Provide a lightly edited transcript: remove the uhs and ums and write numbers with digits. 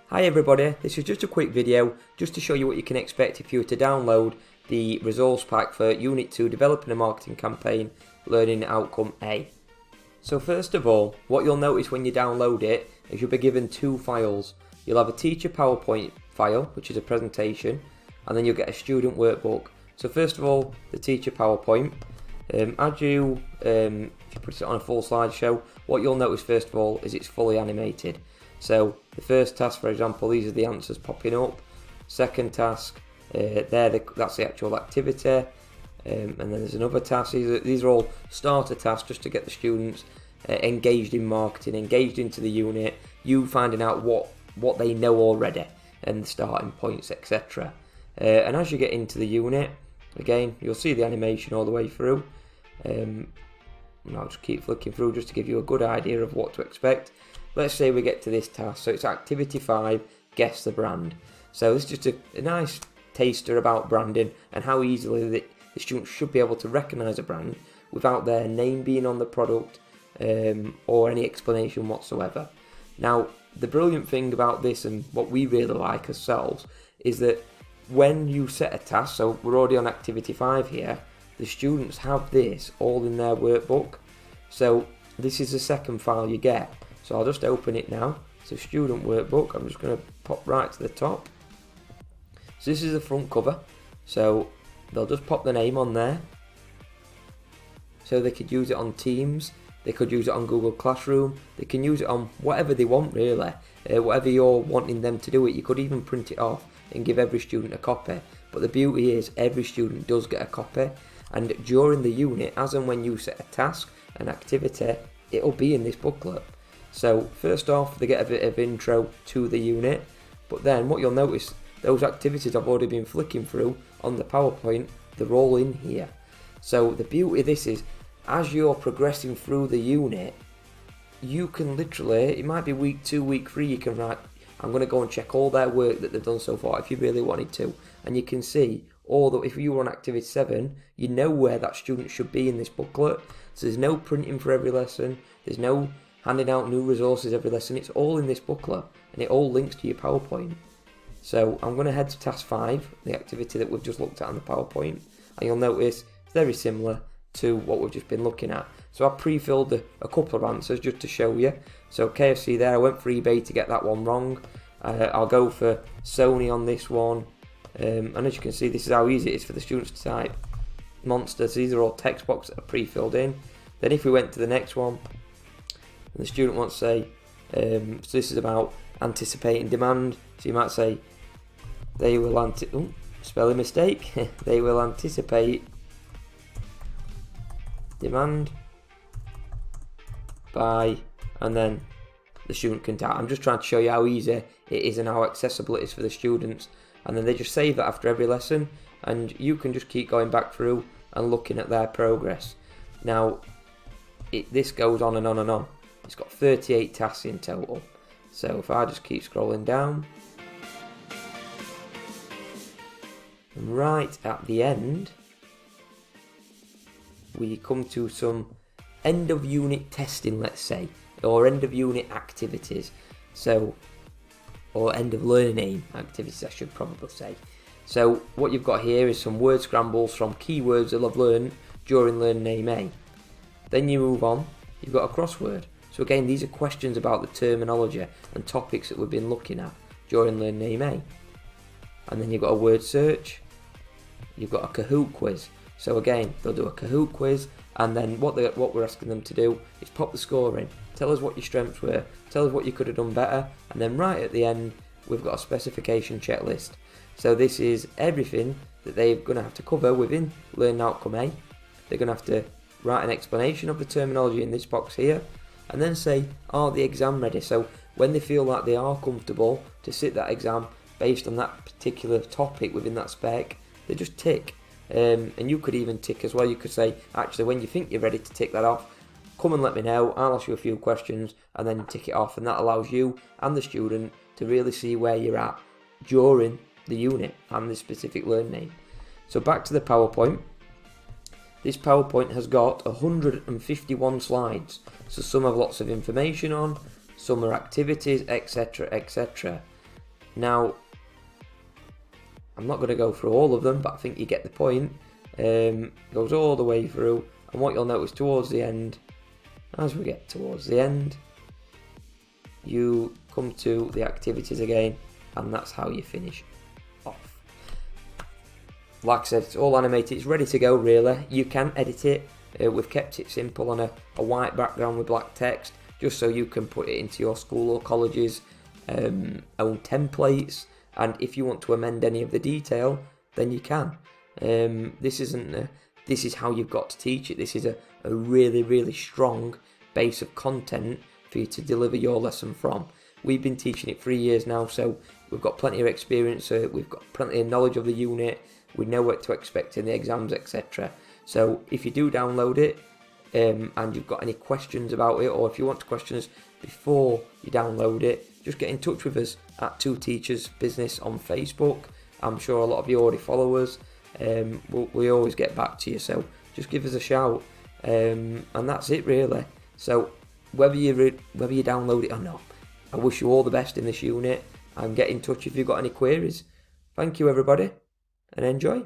Hi everybody, this is just a quick video just to show you what you can expect if you were to download the resource pack for Unit 2 Developing a Marketing Campaign Learning Outcome A. So first of all, what you'll notice when you download it is you'll be given two files. You'll have a teacher PowerPoint file, which is a presentation, and then you'll get a student workbook. So first of all, the teacher PowerPoint. If you put it on a full slideshow, what you'll notice first of all is it's fully animated. So the first task, for example, these are the answers popping up. Second task, that's the actual activity. And then there's another task. These are all starter tasks just to get the students engaged in marketing, engaged into the unit, you finding out what they know already and the starting points, etc. And as you get into the unit, again, you'll see the animation all the way through. And I'll just keep flicking through just to give you a good idea of what to expect. Let's say we get to this task, so it's activity 5, guess the brand. So this is just a nice taster about branding and how easily the students should be able to recognise a brand without their name being on the product or any explanation whatsoever. Now, the brilliant thing about this and what we really like ourselves is that when you set a task, so we're already on activity 5 here, the students have this all in their workbook. So this is the second file you get. So I'll just open it now. So student workbook, I'm just going to pop right to the top. So this is the front cover. So they'll just pop the name on there. So they could use it on Teams, they could use it on Google Classroom, they can use it on whatever they want really. Whatever you're wanting them to do it, you could even print it off and give every student a copy. But the beauty is every student does get a copy. And during the unit, as and when you set a task, an activity, it'll be in this booklet. So first off, they get a bit of intro to the unit, but then what you'll notice, those activities I've already been flicking through on the PowerPoint, they're all in here. So the beauty of this is, as you're progressing through the unit, you can literally, it might be week 2, week 3, you can write, I'm going to go and check all their work that they've done so far if you really wanted to, and you can see if you were on activity 7, you know where that student should be in this booklet. So there's no printing for every lesson, there's no handing out new resources every lesson, it's all in this booklet and it all links to your PowerPoint. So I'm going to head to task 5, the activity that we've just looked at on the PowerPoint, and you'll notice it's very similar to what we've just been looking at. So I pre-filled a couple of answers just to show you. So KFC there, I went for eBay to get that one wrong. I'll go for Sony on this one. And as you can see, this is how easy it is for the students to type. Monsters, these are all text boxes that are pre-filled in. Then if we went to the next one, and the student wants to say, so this is about anticipating demand. So you might say, they will spelling mistake. They will anticipate demand by, and then the student can type. I'm just trying to show you how easy it is and how accessible it is for the students. And then they just save that after every lesson, and you can just keep going back through and looking at their progress. Now, this goes on and on and on. It's got 38 tasks in total. So if I just keep scrolling down, right at the end, we come to some end of unit testing, let's say, or end of unit activities. So, or end of learning aim activities, I should probably say. So what you've got here is some word scrambles from keywords they'll have learned during learning aim A. Then you move on, you've got a crossword. So again, these are questions about the terminology and topics that we've been looking at during learning aim A. And then you've got a word search, you've got a Kahoot quiz. So again, they'll do a Kahoot quiz, and then what we're asking them to do is pop the score in. Tell us what your strengths were, tell us what you could have done better, and then right at the end, we've got a specification checklist. So this is everything that they're going to have to cover within Learning Outcome A. They're going to have to write an explanation of the terminology in this box here, and then say, are the exam ready? So when they feel like they are comfortable to sit that exam based on that particular topic within that spec, they just tick. And you could even tick as well. You could say, actually, when you think you're ready to tick that off, come and let me know, I'll ask you a few questions, and then you tick it off, and that allows you and the student to really see where you're at during the unit and the specific learning aim. So back to the PowerPoint. This PowerPoint has got 151 slides, so some have lots of information on, some are activities, etc, etc. Now, I'm not going to go through all of them, but I think you get the point. Goes all the way through, and what you'll notice towards the end, as we get towards the end, you come to the activities again, and that's how you finish off. Like I said, it's all animated, it's ready to go really. You can edit it. We've kept it simple on a white background with black text, just so you can put it into your school or college's own templates, and if you want to amend any of the detail, then you can. This is how you've got to teach it. This is a really, really strong base of content for you to deliver your lesson from. We've been teaching it 3 years now, so we've got plenty of experience, we've got plenty of knowledge of the unit, we know what to expect in the exams, etc. So if you do download it, and you've got any questions about it, or if you want to question us before you download it, just get in touch with us at Two Teachers Business on Facebook. I'm sure a lot of you already follow us. We always get back to you, so just give us a shout, and that's it really. So whether you download it or not, I wish you all the best in this unit, and get in touch if you've got any queries. Thank you everybody, and enjoy.